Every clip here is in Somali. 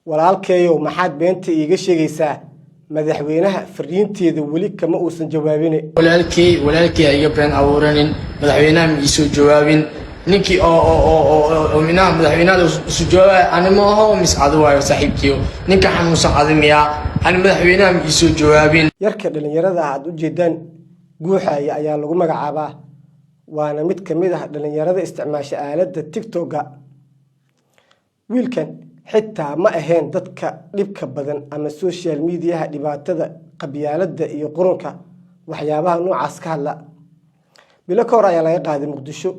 walaalkeeyo maxaad beenta iiga sheegaysaa madaxweynaha fariinteeda wali kama uusan jawaabin walaalkey iga been abuuranin madaxweynaha ma isoo jawaabin ninkii oo minaha madaxweynaha isu jawaabay animo oo miscado waayo saaxiibkiyo ninka xanuunsan adimiya ani madaxweynaha ma isoo jawaabin yarka dhalinyarada aad u jeedaan guuxaya ayaa lagu magacaabaa waana mid kamid ah dhalinyarada isticmaasha aaladda TikTok-ga wiilkan xitaa ma ahayn dadka dhibka badan ama social media dhibaatada qabyaaladda iyo qurunka waxyaabaha noocaas ka hadla bilo ka hor ayaa laga qaaday Muqdisho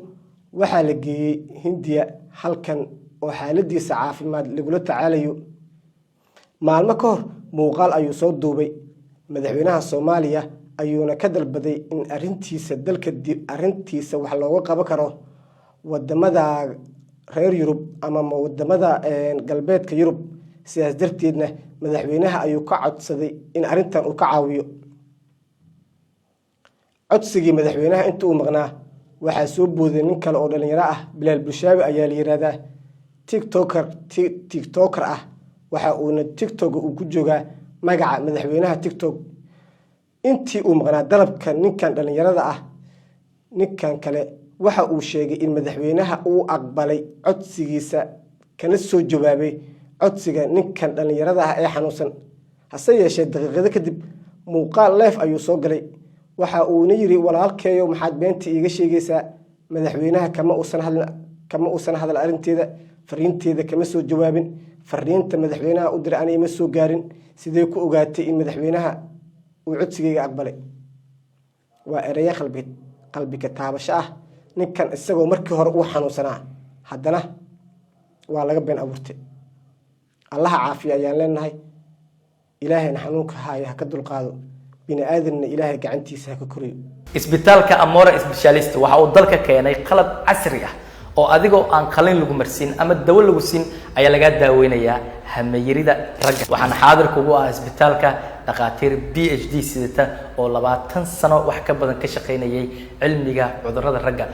waxaa la geeyay Hindiya halkan oo xaaladiisa caafimaad lagula tacaalayo maalmo ka hor muuqaal ayuu soo duubay madaxweynaha Soomaaliya ayuuna ka dalbaday in arintiisa dalka arintiisa wax looga qaban karo wadamada reer Yurub ama wadamada galbeedka Yurub sidaas darteedna madaxweynaha ayuu ka codsaday in arintan uu ka caawiyo codsigii madaxweynaha intuu maqnaa waxaa soo booday nin kale oo dhalinyaro ah Bilaal Bulshaawi ayaa la yiraahdaa TikToker ah waxa uuna TikTok uu ku joogaa magaca madaxweynaha TikTok intii uu maqnaa dalabka ninkan dhalinyarada ah ninkan kale waxa uu sheegay in madaxweynaha uu aqbalay codsigiisa kana soo jawaabay codsiga ninkan dhalinyarada ah ee xanuunsan hase yeeshee daqiiqado kadib muuqaal live ayuu soo galay waxa uu yiri walaalkeeyo maxaad beenta iiga sheegaysaa madaxweynaha kama uusan hadal arinteeda fariinteeda kama soo jawaabin fariinta madaxweynaha u diray anay ma soo gaarin sidee ku ogaatay in madaxweynaha uu codsigayga aqbalay waa ereyo qalbiga taabasho ah ninkan isagoo markii hore uu xanuunsanaa haddana waa laga been abuurtay allaha caafiya ayaan leenahay ilaahayna xanuunka haya ka dulqaado bini aadamna ilaahay gacantiisa ka koriyo isbitaalka Amora Specialist waxa uu dalka keenay qalab casri ah oo adigoo aan qalin lagu marsiin ama dawo lagu siin ayaa laga daaweynayaa hameeyirida ragga waxaan xaadir kugu ah isbitaalka dhaqaatiir PhD sidata oo 20 sano wax ka badan ka shaqeynayay cilmiga cudurrada ragga